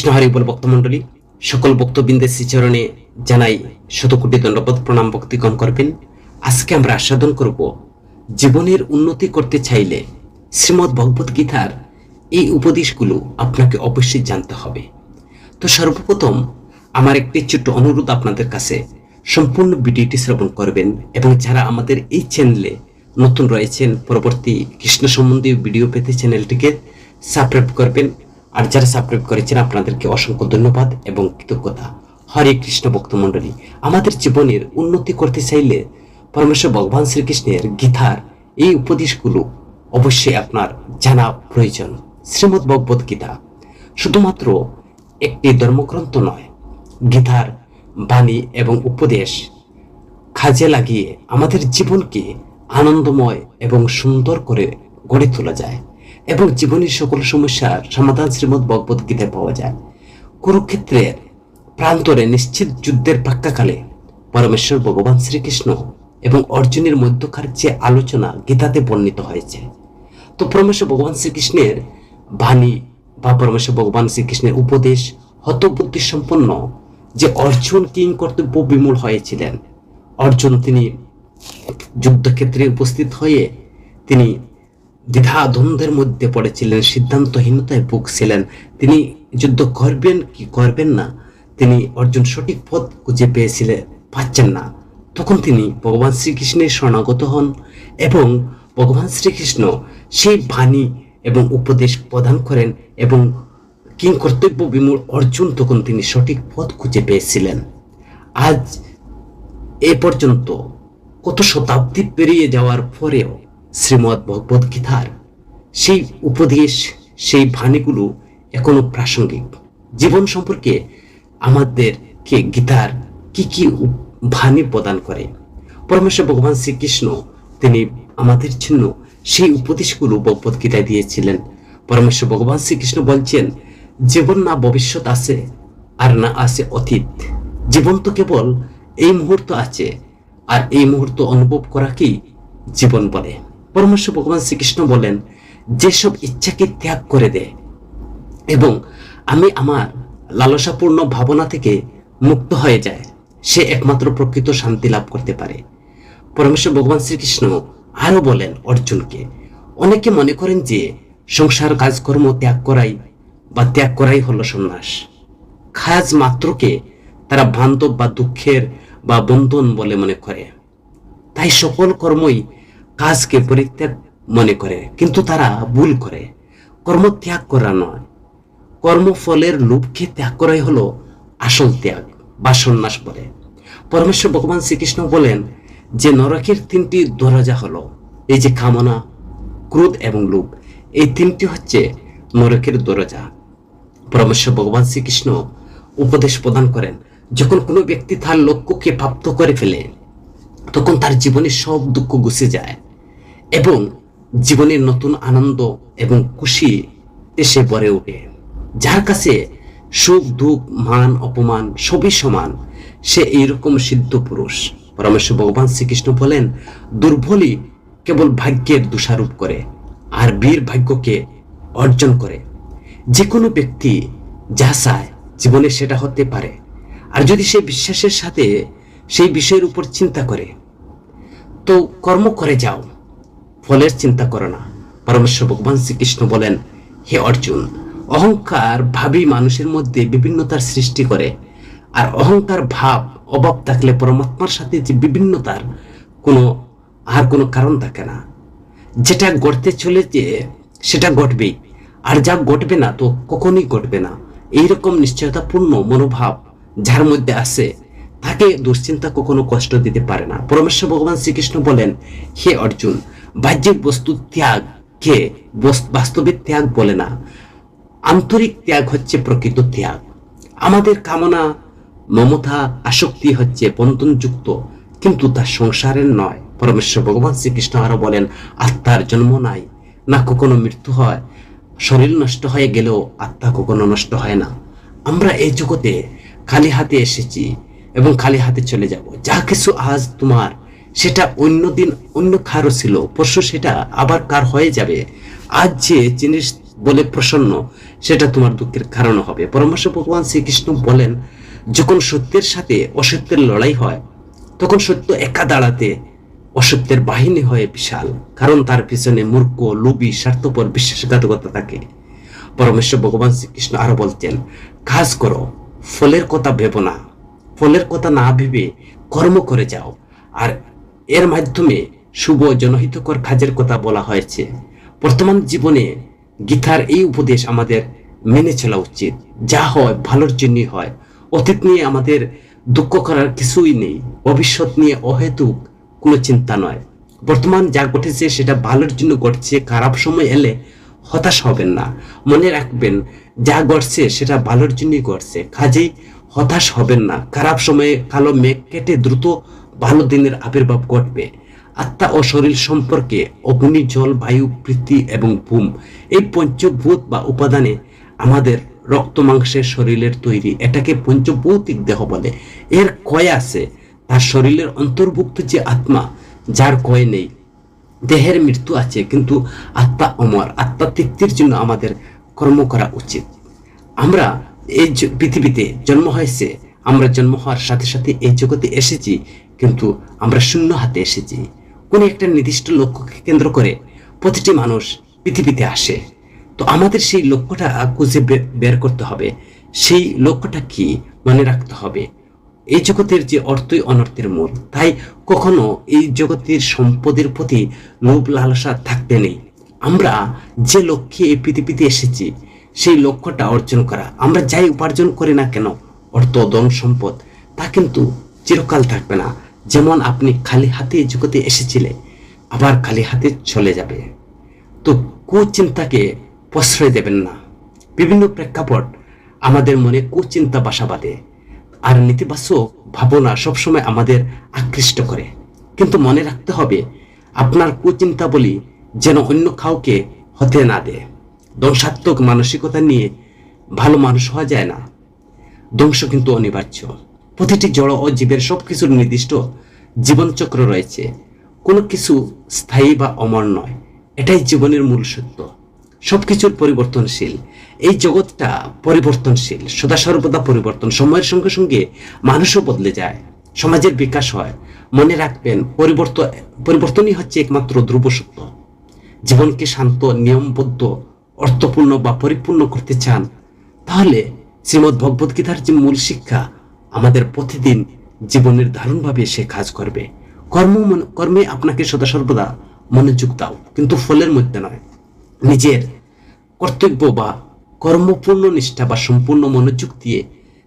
কৃষ্ণ হরি বল ভক্তমণ্ডলী, সকল ভক্তবৃন্দের শ্রীচরণে জানাই শতকোটি দণ্ডবোধ প্রণাম ভক্তিগণ করবেন। আজকে আমরা আস্বাদন করব জীবনের উন্নতি করতে চাইলে শ্রীমদ্ ভগবত গীতার এই উপদেশগুলো আপনাকে অবশ্যই জানতে হবে। তো সর্বপ্রথম আমার একটি ছোট্ট অনুরোধ আপনাদের কাছে, সম্পূর্ণ ভিডিওটি শ্রবণ করবেন এবং যারা আমাদের এই চ্যানেলে নতুন রয়েছেন পরবর্তী কৃষ্ণ সম্বন্ধীয় ভিডিও পেতে চ্যানেলটিকে সাবস্ক্রাইব করবেন। আর যারা সাবস্ক্রাইব করেছেন আপনাদেরকে অসংখ্য ধন্যবাদ এবং কৃতজ্ঞতা। হরে কৃষ্ণ ভক্তমণ্ডলী, আমাদের জীবনের উন্নতি করতে চাইলে পরমেশ্বর ভগবান শ্রীকৃষ্ণের গীতার এই উপদেশগুলো অবশ্যই আপনার জানা প্রয়োজন। শ্রীমদ্ ভগবত গীতা শুধুমাত্র একটি ধর্মগ্রন্থ নয়, গীতার বাণী এবং উপদেশ কাজে লাগিয়ে আমাদের জীবনকে আনন্দময় এবং সুন্দর করে গড়ে তোলা যায় এবং জীবনের সকল সমস্যার সমাধান শ্রীমদ্ ভগবত গীতায় পাওয়া যায়। কুরুক্ষেত্রের প্রান্তরে নিশ্চিত যুদ্ধের প্রাক্কালে পরমেশ্বর ভগবান শ্রীকৃষ্ণ এবং অর্জুনের মধ্যকার যে আলোচনা গীতাতে বর্ণিত হয়েছে। তো পরমেশ্বর ভগবান শ্রীকৃষ্ণের বাণী বা পরমেশ্বর ভগবান শ্রীকৃষ্ণের উপদেশ হতবুদ্ধি সম্পন্ন যে অর্জুন কিং কর্তব্য বিমূল হয়েছিলেন। অর্জুন তিনি যুদ্ধক্ষেত্রে উপস্থিত হয়ে তিনি দ্বিধা দ্বন্দ্বের মধ্যে পড়েছিলেন, সিদ্ধান্তহীনতায় ভুগছিলেন। তিনি যুদ্ধ করবেন কি করবেন না, তিনি অর্জুন সঠিক পথ খুঁজে পাচ্ছেন না। তখন তিনি ভগবান শ্রীকৃষ্ণের শরণাগত হন এবং ভগবান শ্রীকৃষ্ণ সেই বাণী এবং উপদেশ প্রদান করেন এবং কিং কর্তব্য বিমূল অর্জুন তখন তিনি সঠিক পথ খুঁজে পেয়েছিলেন। আজ এ পর্যন্ত কত শতাব্দী পেরিয়ে যাওয়ার পরেও শ্রীমদ্ ভগবত গীতার সেই উপদেশ, সেই বাণীগুলো এখনো প্রাসঙ্গিক। জীবন সম্পর্কে আমাদেরকে গীতার কি কি বাণী প্রদান করে পরমেশ্বর ভগবান শ্রীকৃষ্ণ, তিনি আমাদের জন্য সেই উপদেশগুলো ভগবত গীতায় দিয়েছিলেন। পরমেশ্বর ভগবান শ্রীকৃষ্ণ বলছেন, জীবন না ভবিষ্যৎ আছে আর না আছে অতীত, জীবন তো কেবল এই মুহূর্ত আছে আর এই মুহূর্ত অনুভব করাকেই জীবন বলে। পরমেশ্বর ভগবান শ্রীকৃষ্ণ বলেন, যেসব ইচ্ছাকে ত্যাগ করে দেয় এবং আমি আমার লালসাপূর্ণ ভাবনা থেকে মুক্ত হয়ে যায়, সে একমাত্র প্রকৃত শান্তি লাভ করতে পারে। পরমেশ্বর ভগবান শ্রীকৃষ্ণ আরো বলেন অর্জুনকে, অনেকে মনে করেন যে সংসার কাজকর্ম ত্যাগ করাই হলো সন্ন্যাস। কাজ মাত্রকে তারা বান্ধব বা দুঃখের বা বন্ধন বলে মনে করে, তাই সকল কর্মই কাজকে পরিত্যাগ মনে করে। কিন্তু তারা ভুল করে। কর্ম ত্যাগ করা নয়, কর্মফলের লোভকে ত্যাগ করাই হলো আসল ত্যাগ বা সন্ন্যাস বলে। পরমেশ্বর ভগবান শ্রীকৃষ্ণ বলেন যে নরকের তিনটি দরজা হলো এই যে কামনা, ক্রোধ এবং লোভ, এই তিনটি হচ্ছে নরকের দরজা। পরমেশ্বর ভগবান শ্রীকৃষ্ণ উপদেশ প্রদান করেন, যখন কোনো ব্যক্তি তার লক্ষ্যকে প্রাপ্ত করে ফেলে তখন তার জীবনে সব দুঃখ গুছে যায় এবং জীবনের নতুন আনন্দ এবং খুশি এসে ভরে ওঠে। যার কাছে সুখ দুঃখ মান অপমান সবই সমান, সে এইরকম সিদ্ধ পুরুষ। পরমেশ্বর ভগবান শ্রীকৃষ্ণ বলেন, দুর্বলই কেবল ভাগ্যের দোষারোপ করে আর বীর ভাগ্যকে অর্জন করে। যে কোনো ব্যক্তি যা চায় জীবনে সেটা হতে পারে, আর যদি সে বিশ্বাসের সাথে সেই বিষয়ের উপর চিন্তা করে তো কর্ম করে যাও, ফলের চিন্তা করো না। পরমেশ্বর ভগবান শ্রীকৃষ্ণ বলেন, হে অর্জুন, অহংকার ভাবই মানুষের মধ্যে বিভিন্নতার সৃষ্টি করে, আর অহংকার অভাব থাকলে পরমাত্মার সাথে যে বিভিন্নতার কোনো কারণ থাকে না। যেটা ঘটতে চলেছে সেটা ঘটবেই, আর যা ঘটবে না তো কখনোই ঘটবে না। এইরকম নিশ্চয়তাপূর্ণ মনোভাব যার মধ্যে আছে তাকে দুশ্চিন্তা কখনো কষ্ট দিতে পারে না। পরমেশ্বর ভগবান শ্রীকৃষ্ণ বলেন, হে অর্জুন, বাহ্যিক বস্তু ত্যাগকে বাস্তবিক ত্যাগ বলে না, আন্তরিক ত্যাগ হচ্ছে প্রকৃত ত্যাগ। আমাদের কামনা, মমতা, আসক্তি হচ্ছে বন্ধনযুক্ত, কিন্তু তা সংসারের নয়। পরমেশ্বর ভগবান শ্রীকৃষ্ণ আরো বলেন, আত্মার জন্ম নাই, না কখনো মৃত্যু হয়, শরীর নষ্ট হয়ে গেলেও আত্মা কখনো নষ্ট হয় না। আমরা এই জগতে খালি হাতে এসেছি এবং খালি হাতে চলে যাব। যা কিছু আজ তোমার সেটা অন্য দিন অন্য কারো ছিল, পরশু সেটা আবার কার হয়ে যাবে। আজ যে বলে প্রসন্ন, সেটা তোমার দুঃখের কারণ হবে। পরমেশ্বর ভগবান শ্রীকৃষ্ণ বলেন, যখন সত্যের সাথে অসত্যের লড়াই হয়, তখন সত্য একা দাঁড়াতে অসত্যের বাহিনী হয়ে বিশাল, কারণ তার পিছনে মূর্খ, লোভী, স্বার্থপর, বিশ্বাসঘাতকতা থাকে। পরমেশ্বর ভগবান শ্রীকৃষ্ণ আরো বলতেন, কাজ করো, ফলের কথা ভেবো না, ফলের কথা না ভেবে কর্ম করে যাও। আর এর মাধ্যমে শুভ জনহিতকর কাজের কথা বলা হয়েছে। বর্তমান জীবনে গীতার এই উপদেশ আমাদের মেনে চলা উচিত। যা হয় ভালোর জন্যই হয়। অতীত নিয়ে আমাদের দুঃখ করার কিছুই নেই, ভবিষ্যৎ নিয়ে অহেতুক কোনো চিন্তা নয়। বর্তমান যা ঘটেছে সেটা ভালোর জন্য ঘটছে। খারাপ সময় এলে হতাশ হবেন না, মনে রাখবেন যা ঘটছে সেটা ভালোর জন্যই ঘটছে, কাজেই হতাশ হবেন না। খারাপ সময়ে কালো মেঘ কেটে দ্রুত ভালো দিনের আবির্ভাব ঘটবে। আত্মা ও শরীর সম্পর্কে অগ্নি, জল, বায়ু, পৃথিবী এবং ভূম, এই পঞ্চভূত বা উপাদানে আমাদের রক্ত মাংসের শরীরের তৈরি। এটাকে পঞ্চভৌতিক দেহ বলে। এর ক্ষয় আছে, তার শরীরের অন্তর্ভুক্ত যে আত্মা, যার ক্ষয় নেই। দেহের মৃত্যু আছে, কিন্তু আত্মা অমর। আত্মা তৃপ্তির জন্য আমাদের কর্ম করা উচিত। আমরা এই পৃথিবীতে জন্ম হয়েছে, আমরা জন্ম হওয়ার সাথে সাথে এই জগতে এসেছি, কিন্তু আমরা শূন্য হাতে এসেছি। কোন একটা নির্দিষ্ট লক্ষ্যকে কেন্দ্র করে প্রতিটি মানুষ পৃথিবীতে আসে। তো আমাদের সেই লক্ষ্যটা খুঁজে বের করতে হবে। সেই লক্ষ্যটা কি মনে রাখতে হবে। এই জগতের যে অর্থই অনর্থের মূল, তাই কখনো এই জগতের সম্পদের প্রতি লোভ লালসা থাকতে নেই। আমরা যে লক্ষ্যে এই পৃথিবীতে এসেছি, সেই লক্ষ্যটা অর্জন করা। আমরা যাই উপার্জন করি না কেন, অর্থ, ধন, সম্পদ, তা কিন্তু চিরকাল থাকবে না। যেমন আপনি খালি হাতে এই জগতে এসেছিলেন, আবার খালি হাতে চলে যাবে। তো কুচিন্তাকে প্রশ্রয় দেবেন না। বিভিন্ন প্রেক্ষাপট আমাদের মনে কুচিন্তা বাসা বাঁধে, আর নেতিবাচক ভাবনা সবসময় আমাদের আকৃষ্ট করে। কিন্তু মনে রাখতে হবে, আপনার কুচিন্তা বলি যেন অন্য কাউকে হতে না দেয়। ধ্বংসাত্মক মানসিকতা নিয়ে ভালো মানুষ হওয়া যায় না। ধ্বংস কিন্তু অনিবার্য। প্রতিটি জড় ও জীবের সবকিছুর নির্দিষ্ট জীবনচক্র রয়েছে। কোনো কিছু স্থায়ী বা অমর নয়, এটাই জীবনের মূল সত্য। সবকিছুর পরিবর্তনশীল। এই জগৎটা পরিবর্তনশীল, সদা সর্বদা পরিবর্তন। সময়ের সঙ্গে সঙ্গে মানুষও বদলে যায়, সমাজের বিকাশ হয়। মনে রাখবেন, পরিবর্তনই হচ্ছে একমাত্র ধ্রুব সত্য। জীবনকে শান্ত, নিয়মবদ্ধ, অর্থপূর্ণ বা পরিপূর্ণ করতে চান, তাহলে শ্রীমদ্ ভগবদ গীতার যে মূল শিক্ষা আমাদের প্রতিদিন জীবনের দারুণভাবে সে কাজ করবে। কর্মে আপনাকে সদা সর্বদা মনোযোগ দাও, কিন্তু ফলের মধ্যে নয়। নিজের কর্তব্য বা কর্মপূর্ণ নিষ্ঠা বা সম্পূর্ণ মনোযোগ দিয়ে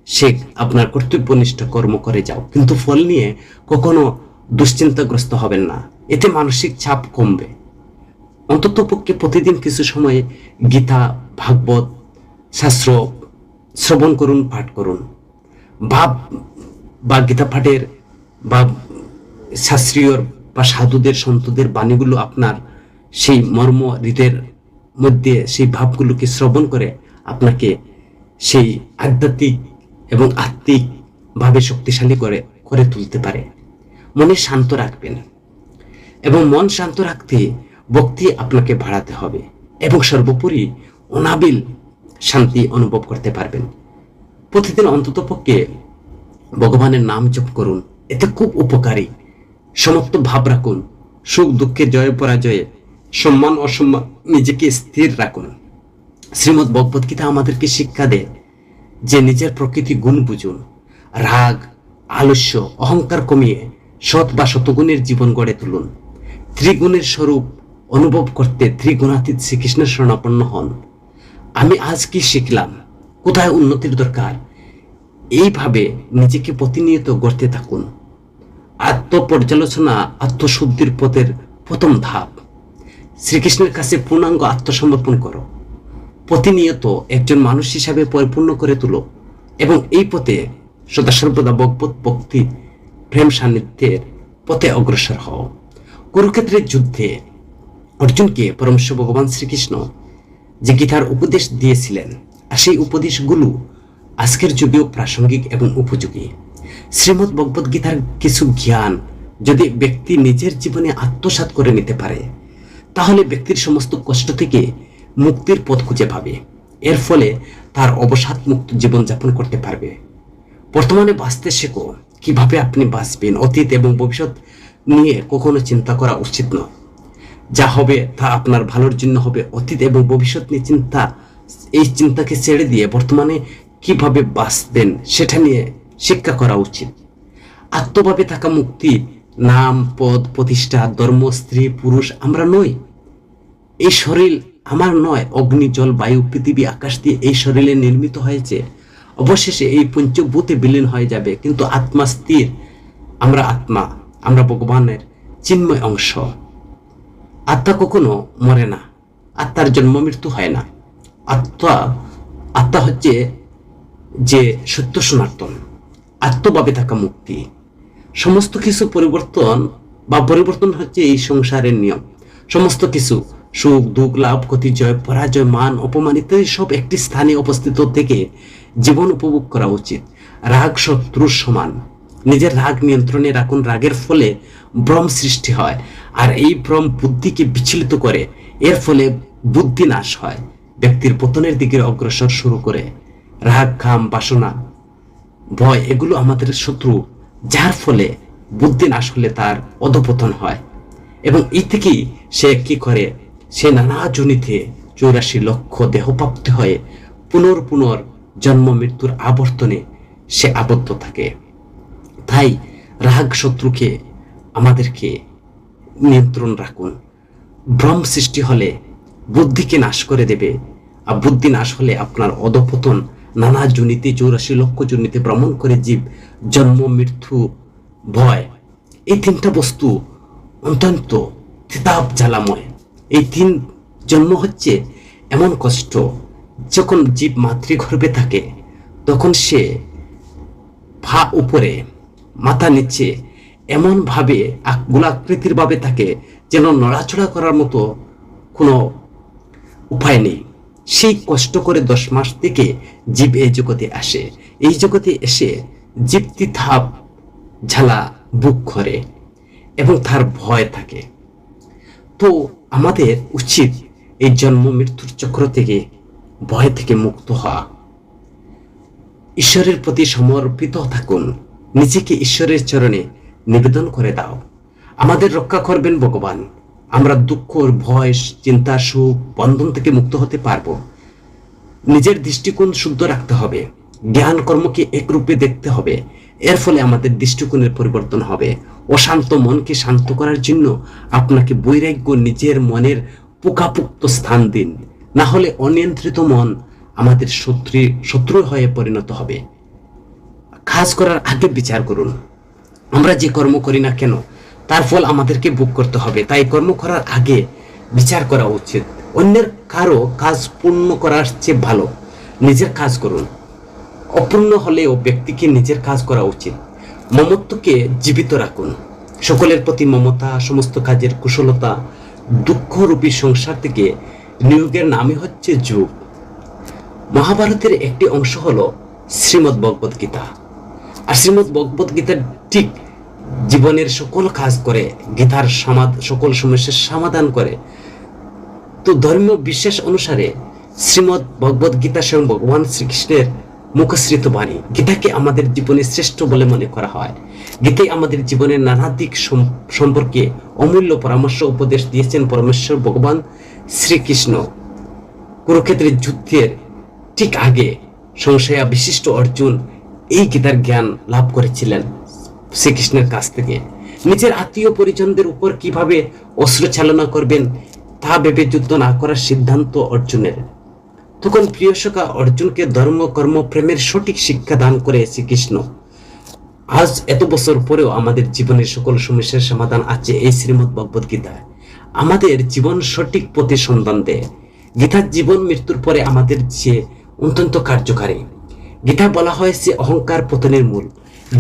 সে আপনার কর্তব্যনিষ্ঠ কর্ম করে যাও, কিন্তু ফল নিয়ে কখনো দুশ্চিন্তাগ্রস্ত হবেন না। এতে মানসিক চাপ কমবে। অন্তত পক্ষে প্রতিদিন কিছু সময় গীতা, ভাগবত, শাস্ত্র শ্রবণ করুন, পাঠ করুন। ভাব বা গীতা পাঠের বা শাস্ত্রীয় বা সাধুদের, সন্তদের বাণীগুলো আপনার সেই মর্ম হৃদয়ের মধ্যে সেই ভাবগুলোকে শ্রবণ করে আপনাকে সেই আধ্যাত্মিক এবং আত্মিক ভাবে শক্তিশালী করে তুলতে পারে। মনে শান্ত রাখবেন, এবং মন শান্ত রাখতে ভক্তি আপনাকে বাড়াতে হবে, এবং সর্বোপরি অনাবিল শান্তি অনুভব করতে পারবেন। প্রতিদিন অন্তত পক্ষে ভগবানের নাম জপ করুন, এতে খুব উপকারী। সমস্ত ভাব রাখুন, সুখ দুঃখে, জয় পরাজয়ে, সম্মান অসম্মান, নিজেকে স্থির রাখুন। শ্রীমদ্ ভগবদ গীতা আমাদেরকে শিক্ষা দেয় যে নিজের প্রকৃতি গুণ বুঝুন। রাগ, আলস্য, অহংকার কমিয়ে সৎ বা শতগুণের জীবন গড়ে তুলুন। ত্রিগুণের স্বরূপ অনুভব করতে ত্রিগুণাতীত শ্রীকৃষ্ণের শরণাপন্ন হন। আমি আজ কি শিখলাম, কোথায় উন্নতির দরকার, এইভাবে নিজেকে প্রতিনিয়ত গড়তে থাকুন। আত্মপর্যালোচনা আত্মশুদ্ধির পথের প্রথম ধাপ। শ্রীকৃষ্ণের কাছে পূর্ণাঙ্গ আত্মসমর্পণ করো। প্রতিনিয়ত একজন মানুষ হিসাবে পরিপূর্ণ করে তুলো, এবং এই পথে সদা সর্বদা ভগবত ভক্তি, প্রেম সান্নিধ্যের পথে অগ্রসর হও। কুরুক্ষেত্রের যুদ্ধে অর্জুনকে পরমেশ্বর ভগবান শ্রীকৃষ্ণ যে গীতার উপদেশ দিয়েছিলেন, আর সেই উপদেশগুলো আজকের যুগেও প্রাসঙ্গিক এবং উপযোগী। শ্রীমদ্ ভগবদ গীতার কিছু জ্ঞান যদি ব্যক্তি নিজের জীবনে আত্মসাৎ করে নিতে পারে, তাহলে ব্যক্তির সমস্ত কষ্ট থেকে মুক্তির পথ খুঁজে পাবে। এর ফলে তার অবসাদ মুক্ত জীবনযাপন করতে পারবে। বর্তমানে বাঁচতে শেখো। কিভাবে আপনি বাঁচবেন, অতীত এবং ভবিষ্যৎ নিয়ে কখনো চিন্তা করা উচিত নয়। যা হবে তা আপনার ভালোর জন্য হবে। অতীত এবং ভবিষ্যৎ নিয়ে এই চিন্তাকে ছেড়ে দিয়ে বর্তমানে কিভাবে বাঁচবেন সেটা নিয়ে শিক্ষা করা উচিত। আত্মভাবে থাকা মুক্তি নাম, পদ, প্রতিষ্ঠা, ধর্ম, স্ত্রী, পুরুষ আমরা নই। এই শরীর আমার নয়। অগ্নি, জল, বায়ু, পৃথিবী, আকাশ দিয়ে এই শরীরে নির্মিত হয়েছে। অবশেষে এই পঞ্চভূতে বিলীন হয়ে যাবে, কিন্তু আত্মা স্থির। আমরা আত্মা, আমরা ভগবানের চিন্ময় অংশ। আত্মা কখনো মরে না। আত্মার জন্ম মৃত্যু হয় না। আত্মা হচ্ছে যে সত্য সনাতন। আত্মভাবে থাকা মুক্তি। সমস্ত কিছু পরিবর্তন হচ্ছে এই সংসারের নিয়ম। সমস্ত কিছু সুখ, দুঃখ, লাভ, ক্ষতি, জয়, পরাজয়, মান, অপমান ইত্যাদি সব একটি স্থানে অবস্থিত থেকে জীবন উপভোগ করা উচিত। রাগ শত্রুর সমান। নিজের রাগ নিয়ন্ত্রণে রাখুন। রাগের ফলে ভ্রম সৃষ্টি হয়, আর এই ভ্রম বুদ্ধিকে বিচলিত করে। এর ফলে বুদ্ধি নাশ হয়, ব্যক্তির পতনের দিকে অগ্রসর শুরু করে। রাগ, কাম, বাসনা, ভয় এগুলো আমাদের শত্রু, যার ফলে বুদ্ধি নাশ হলে তার অধপতন হয়। এবং এই থেকেই সে কি করে, সে নানা জনিতে 84 লক্ষ দেহপ্রাপ্ত হয়ে পুনর জন্ম মৃত্যুর আবর্তনে সে আবদ্ধ থাকে। তাই রাগ শত্রুকে আমাদেরকে নিয়ন্ত্রণ রাখুন। ভ্রম সৃষ্টি হলে বুদ্ধিকে নাশ করে দেবে, আর বুদ্ধি নাশ হলে আপনার অধপতন। নানা জনিতে 84 লক্ষ জনিতে ভ্রমণ করে জীব জন্ম, মৃত্যু, ভয়, এই তিনটা বস্তু অত্যন্ত তিতাব জ্বালাময়। এই তিন জন্ম হচ্ছে এমন কষ্ট। যখন জীব মাতৃগর্ভে থাকে তখন সে পা উপরে মাথা নিচে এমন ভাবে গোলাকৃতির ভাবে থাকে যেন নড়াচড়া করার মতো কোনো উপায় নেই। সেই কষ্ট করে 10 মাস থেকে জীব এই জগতে আসে। এই জগতে এসে জীব তিতাব ঝালা বুক করে এবং তার ভয় থাকে। তো আমাদের উচিত এই জন্ম মৃত্যুর চক্র থেকে, ভয় থেকে মুক্ত হওয়া। ঈশ্বরের প্রতি সমর্পিত থাকুন। নিজেকে ঈশ্বরের চরণে নিবেদন করে দাও। আমাদের রক্ষা করবেন ভগবান। আমরা দুঃখ, ভয়, চিন্তা, সুখ, বন্ধন থেকে মুক্ত হতে পারবো। নিজের দৃষ্টিকোণ শুদ্ধ রাখতে হবে। জ্ঞান কর্মকে একরূপে দেখতে হবে। এর ফলে আমাদের দৃষ্টিকোণের পরিবর্তন হবে। অশান্ত মনকে শান্ত করার জন্য আপনাকে বৈরাগ্য নিজের মনের পোকাপুক্ত স্থান দিন। না হলে অনিয়ন্ত্রিত মন আমাদের শত্রু হয়ে পরিণত হবে। কাজ করার আগে বিচার করুন। আমরা যে কর্ম করি না কেন তার ফল আমাদেরকে ভোগ করতে হবে। তাই কর্ম করার আগে বিচার করা উচিত। অন্যের কারো কাজ পূর্ণ করার চেয়ে ভালো নিজের কাজ করুন। অপূর্ণ হলেও ব্যক্তিকে নিজের কাজ করা উচিত। মমত্বকে জীবিত রাখুন। সকলের প্রতি মমতা, সমস্ত কাজের কুশলতা, দুঃখরূপী সংসার থেকে নিয়োগের নামই হচ্ছে যোগ। মহাভারতের একটি অংশ হলো শ্রীমদ্ ভগবদ গীতা। আর শ্রীমদ্ ভগবদ গীতার ঠিক জীবনের সকল কাজ করে, গীতার সকল সমস্যার সমাধান করে। তো ধর্মীয় বিশ্বাস অনুসারে শ্রীমদ্ ভগবদ গীতা স্বয়ং ভগবান শ্রীকৃষ্ণের মুখশ্রিত বাণী। গীতাকে আমাদের জীবনের শ্রেষ্ঠ বলে মনে করা হয়। গীতায় আমাদের জীবনের নানা দিক সম্পর্কে অমূল্য পরামর্শ উপদেশ দিয়েছেন পরমেশ্বর ভগবান শ্রীকৃষ্ণ। কুরুক্ষেত্রের যুদ্ধের ঠিক আগে সংশয়া বিশিষ্ট অর্জুন এই গীতার জ্ঞান লাভ করেছিলেন শ্রীকৃষ্ণের কাছ থেকে। নিজের আত্মীয় পরিজনদের উপর কিভাবে অস্ত্র চালনা করবেন তা ভেবে যুদ্ধ না করার সিদ্ধান্ত অর্জুনের। তখন প্রিয় সখা অর্জুনকে ধর্ম, কর্ম, প্রেমের সঠিক শিক্ষা দান করে শ্রীকৃষ্ণ। আজ এত বছর পরেও আমাদের জীবনের সকল সমস্যার সমাধান আছে এই শ্রীমদ্ ভগবদ গীতায়। আমাদের জীবন সঠিক পথে সন্ধান দেয়। গীতার জীবন মৃত্যুর পরে আমাদের যে অত্যন্ত কার্যকারী। গীতা বলা হয়েছে অহংকার পতনের মূল।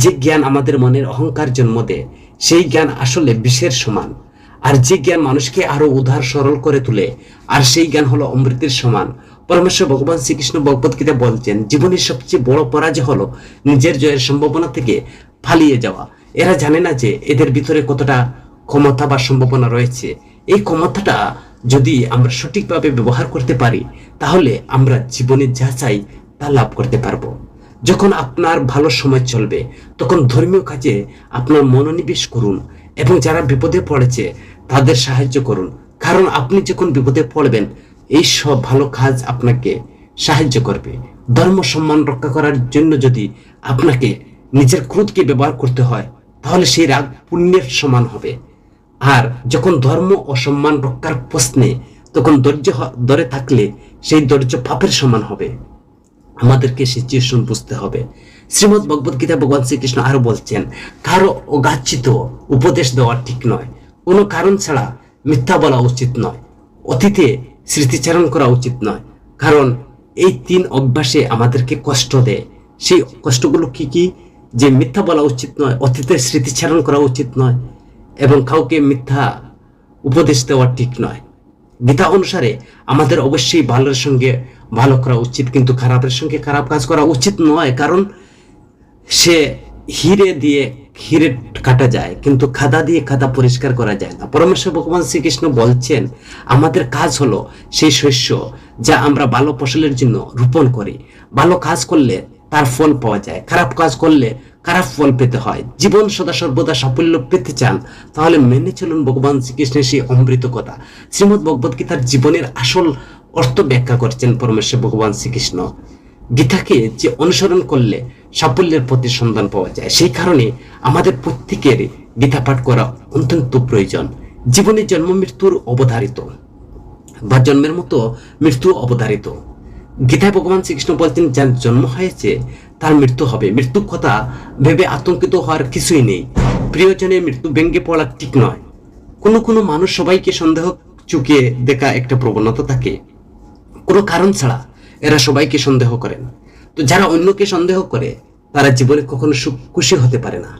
যে জ্ঞান আমাদের মনের অহংকার জন্ম দেয় সেই জ্ঞান আসলে বিষের সমান। আর যে জ্ঞান মানুষকে আরো উদার সরল করে তোলে আর সেই জ্ঞান হলো অমৃতের সমান। পরমেশ্বর ভগবান শ্রীকৃষ্ণ ভগবদ গীতা বলছেন জীবনের সবচেয়ে বড় পরাজয় হলো নিজের জয়ের সম্ভাবনা থেকে পালিয়ে যাওয়া। এরা জানে না যে এদের ভিতরে কতটা ক্ষমতা বা সম্ভাবনা রয়েছে। এই ক্ষমতাটা যদি আমরা সঠিকভাবে ব্যবহার করতে পারি, তাহলে আমরা জীবনে যা চাই তা লাভ করতে পারবো। যখন আপনার ভালো সময় চলবে, তখন ধর্মীয় কাজে আপনার মনোনিবেশ করুন এবং যারা বিপদে পড়েছে তাদের সাহায্য করুন। কারণ আপনি যখন বিপদে পড়বেন, এই সব ভালো কাজ আপনাকে সাহায্য করবে। ধর্ম সম্মান রক্ষা করার জন্য যদি আপনাকে নিজের ক্রোধকে ব্যবহার করতে হয়, তাহলে সেই রাগ পুণ্যের সমান হবে। আর যখন ধর্ম ও সম্মান রক্ষার প্রশ্নে, তখন ধৈর্য ধরে থাকলে সেই ধৈর্য পাপের সমান হবে। আমাদেরকে সিচুয়েশন বুঝতে হবে। শ্রীমদ্ ভগবদ গীতা ভগবান শ্রীকৃষ্ণ আরো বলছেন, কারো অগাচ্ছিত উপদেশ দেওয়া ঠিক নয়, কোনো কারণ ছাড়া মিথ্যা বলা উচিত নয়, অতীতে স্মৃতিচারণ করা উচিত নয়। কারণ এই 3 অভ্যাসে আমাদেরকে কষ্ট দেয়। সেই কষ্টগুলো কি কি? যে মিথ্যা বলা উচিত নয়, অতীতে স্মৃতিচারণ করা উচিত নয়, এবং কাউকে মিথ্যা উপদেশ দেওয়া ঠিক নয়। গীতা অনুসারে আমাদের অবশ্যই ভালোর সঙ্গে ভালো করা উচিত, কিন্তু খারাপের সঙ্গে খারাপ কাজ করা উচিত নয়। কারণ সে হিরে দিয়ে হিরে কাটা যায়, কিন্তু খাদা দিয়ে খাদা পরিষ্কার করা যায় না। পরমেশ্বর ভগবান শ্রীকৃষ্ণ বলছেন, আমাদের কাজ হলো সেই শস্য যা আমরা ভালো ফসলের জন্য রোপণ করি। ভালো কাজ করলে তার ফল পাওয়া যায়, খারাপ কাজ করলে খারাপ ফল পেতে হয়। জীবন সদা সর্বদা সাফল্য পেতে চান, তাহলে মেনে চলুন ভগবান শ্রীকৃষ্ণের সেই অমৃত কথা। শ্রীমদ্ ভগবদ গীতার জীবনের আসল অর্থ ব্যাখ্যা করছেন পরমেশ্বর ভগবান শ্রীকৃষ্ণ। গীতাকে যে অনুসরণ করলে সাফল্যের পথে সন্ধান পাওয়া যায়, সেই কারণে আমাদের প্রত্যেকের গীতা পাঠ করা অত্যন্ত প্রয়োজন। জীবনে জন্ম মৃত্যুর অবধারিত, বা জন্মের মতো মৃত্যু অবধারিত। গীতায় ভগবান শ্রীকৃষ্ণ বলছেন, যার জন্ম হয়েছে তার মৃত্যু হবে। মৃত্যুর কথা ভেবে আতঙ্কিত হওয়ার কিছুই নেই। প্রিয়জনের মৃত্যু ভেঙে পড়া ঠিক নয়। কোনো মানুষ সবাইকে সন্দেহ চুকিয়ে দেখা একটা প্রবণতা থাকে। কোনো কারণ ছাড়া এরা সবাইকে সন্দেহ করেন। তো যারা অন্যকে সন্দেহ করে, তারা জীবনে কখনো খুশি হতে পারে না।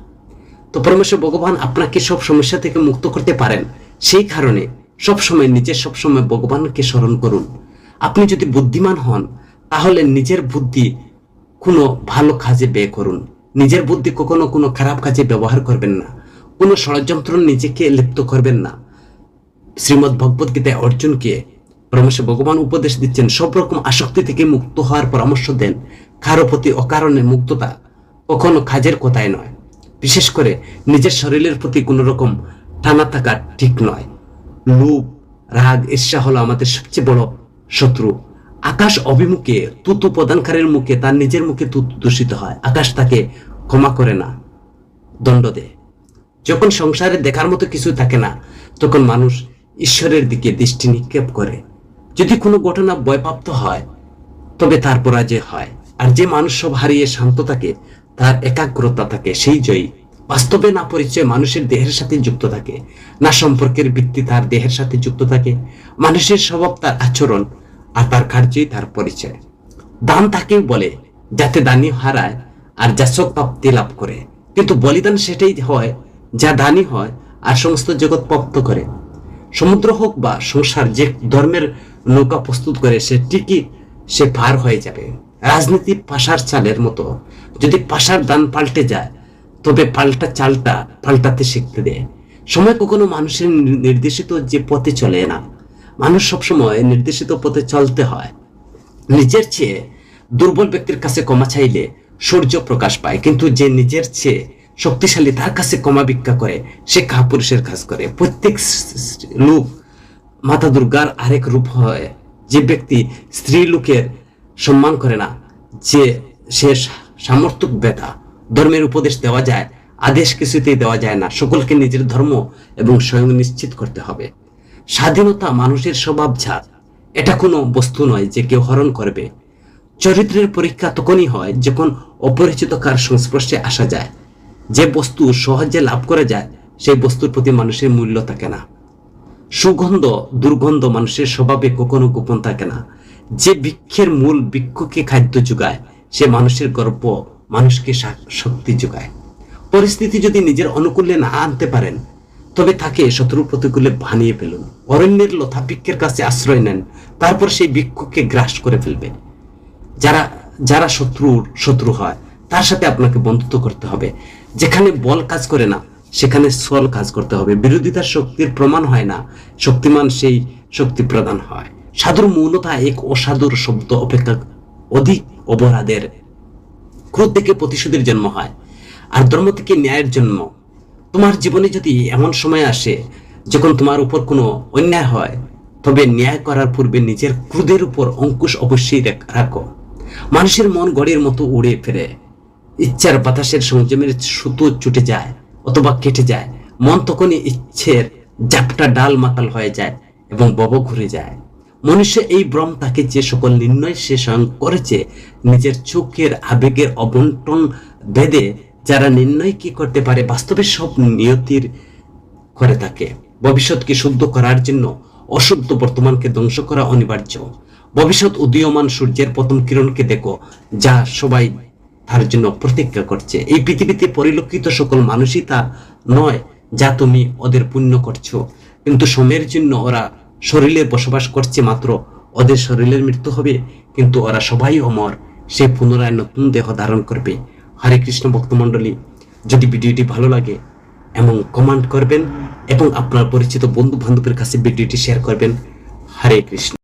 তো পরমেশ্বর ভগবান আপনাকে সব সমস্যা থেকে মুক্ত করতে পারেন। সেই কারণে সবসময় ভগবানকে স্মরণ করুন। আপনি যদি বুদ্ধিমান হন, তাহলে নিজের বুদ্ধি কোনো ভালো কাজে ব্যয় করুন। নিজের বুদ্ধি কখনো কোনো খারাপ কাজে ব্যবহার করবেন না। কোনো ষড়যন্ত্র নিজেকে লিপ্ত করবেন না। শ্রীমদ্ ভগবদ গীতায় অর্জুনকে পরমেশ্বর ভগবান উপদেশ দিচ্ছেন, সব রকম আসক্তি থেকে মুক্ত হওয়ার পরামর্শ দেন। কারো প্রতি অকারণে মুগ্ধতা কখনো কাজের কথায় নয়। বিশেষ করে নিজের শরীরের প্রতি কোনো রকম টানা থাকা ঠিক নয়। লোভ, রাগ, ঈর্ষা হলো আমাদের সবচেয়ে বড় শত্রু। আকাশ অভিমুখে তুতু প্রদানকারীর মুখে তার নিজের মুখে তুতু দূষিত হয়। আকাশ তাকে ক্ষমা করে না, দণ্ড দেয়। যখন সংসারে দেখার মতো কিছু থাকে না, তখন মানুষ ঈশ্বরের দিকে দৃষ্টি নিক্ষেপ করে। যদি কোনো ঘটনা ভয়প্রাপ্ত হয়, তবে তার পরাজয় হয়। আর যে মানুষ সব হারিয়ে শান্ত থাকে, তার একাগ্রতা থাকে, সেই জয়ী। বাস্তবে না পরিচয় মানুষের দেহের সাথে যুক্ত থাকে, না সম্পর্কের ভিত্তি তার দেহের সাথে যুক্ত থাকে। মানুষের স্বভাব তার আচরণ, আর তার কার্যই তার পরিচয়। দান তাকেই বলে যাতে দানি হারায় আর যাচক প্রাপ্তি লাভ করে, কিন্তু বলিদান সেটাই হয় যা দানি হয় আর সমস্ত জগৎ প্রাপ্ত করে। সমুদ্র হোক বা সংসার, যে ধর্মের নৌকা প্রস্তুত করে সে পার হয়ে যাবে। রাজনীতি পাশার চালের মতো, যদি পাশার দান পাল্টে যায়, তবে পাল্টা চালটা পাল্টাতে শিখতে দেয়। সময় কখনো মানুষের নির্দেশিত যে পথে চলে না। মানুষ সবসময় নির্দেশিত পথে চলতে হয়। নিজের চেয়ে দুর্বল ব্যক্তির কাছে ক্ষমা চাইলে সূর্য প্রকাশ পায়, কিন্তু যে নিজের চেয়ে শক্তিশালী তার কাছে ক্ষমা ভিক্ষা করে, সে কাপুরুষের কাজ করে। প্রত্যেক লোক মাতা দুর্গার আরেক রূপ হয়। যে ব্যক্তি স্ত্রী লোকের সম্মান করে না, যে সে সামর্থ্য বেতা। ধর্মের উপদেশ দেওয়া যায়, আদেশ কিছুতেই দেওয়া যায় না। সকলকে নিজের ধর্ম এবং স্বয়ং নিশ্চিত করতে হবে। স্বাধীনতা মানুষের স্বভাবজাত, এটা কোনো বস্তু নয় যে কেউ হরণ করবে। চরিত্রের পরীক্ষা তখনই হয় যখন অপরিচিত কার সংস্পর্শে আসা যায়। যে বস্তু সহজে লাভ করা যায়, সেই বস্তুর প্রতি মানুষের মূল্য থাকে না। সুগন্ধ দুর্গন্ধ মানুষের স্বভাবে কখনো গোপন থাকে না। যে বৃক্ষের মূল বৃক্ষকে খাদ্য যোগায়, সে মানুষের গর্ব মানুষকে শক্তি যোগায়। পরিস্থিতি যদি নিজের অনুকূলে না আনতে পারেন, তবে তাকে শত্রু প্রতিকূলে বানিয়ে ফেলুন। অরণ্যের লতা বৃক্ষের কাছে আশ্রয় নেন, তারপর সেই বৃক্ষকে গ্রাস করে ফেলবে। যারা শত্রু হয়, তার সাথে আপনাকে বন্ধুত্ব করতে হবে। যেখানে বল কাজ করে না, সেখানে সল কাজ করতে হবে। বিরোধিতার শক্তির প্রমাণ হয় না, শক্তিমান সেই শক্তি প্রদান হয়। সাধুর মৌনতা এক অসাধুর শব্দ অপেক্ষা অধিক অপরাধের। ক্রোধ থেকে প্রতিশোধের জন্ম হয়, আর ধর্ম থেকে ন্যায়ের জন্ম। তোমার জীবনে যদি এমন সময় আসে যখন তোমার উপর কোনো অন্যায় হয়, তবে ন্যায় করার পূর্বে নিজের ক্রোধের উপর অঙ্কুশ অবশ্যই রাখো। মানুষের মন গড়ের মতো উড়ে ফেরে, ইচ্ছার বাতাসের সংযমের সুতো ছুটে যায় অথবা কেটে যায়। মন তখনই ইচ্ছের জাপটা ডাল মাতাল হয়ে যায় এবং বব ঘুরে যায়। মনুষ্য এই ভ্রম তাকে যে সকল নির্ণয় সে স্বয়ং করেছে, নিজের চোখের আবেগের অবন্টন ভেদে যারা নির্ণয় কি করতে পারে, বাস্তবে সব নিয়তির করে থাকে। ভবিষ্যৎকে শুদ্ধ করার জন্য অশুদ্ধ বর্তমানকে ধ্বংস করা অনিবার্য। ভবিষ্যৎ উদীয়মান সূর্যের প্রথম কিরণকে দেখো, যা সবাই তার জন্য প্রতীক্ষা করছে। এই পৃথিবীতে পরিলক্ষিত সকল মানুষই তা নয় যা তুমি ওদের পুণ্য করছো, কিন্তু সময়ের জন্য ওরা শরীরে বসবাস করছে মাত্র। ওদের শরীরের মৃত্যু হবে, কিন্তু ওরা সবাই অমর। সে পুনরায় নতুন দেহ ধারণ করবে। হরে কৃষ্ণ ভক্তমণ্ডলী, যদি ভিডিওটি ভালো লাগে এবং কমেন্ট করবেন এবং আপনার পরিচিত বন্ধু বান্ধবের কাছে ভিডিওটি শেয়ার করবেন। হরে কৃষ্ণ।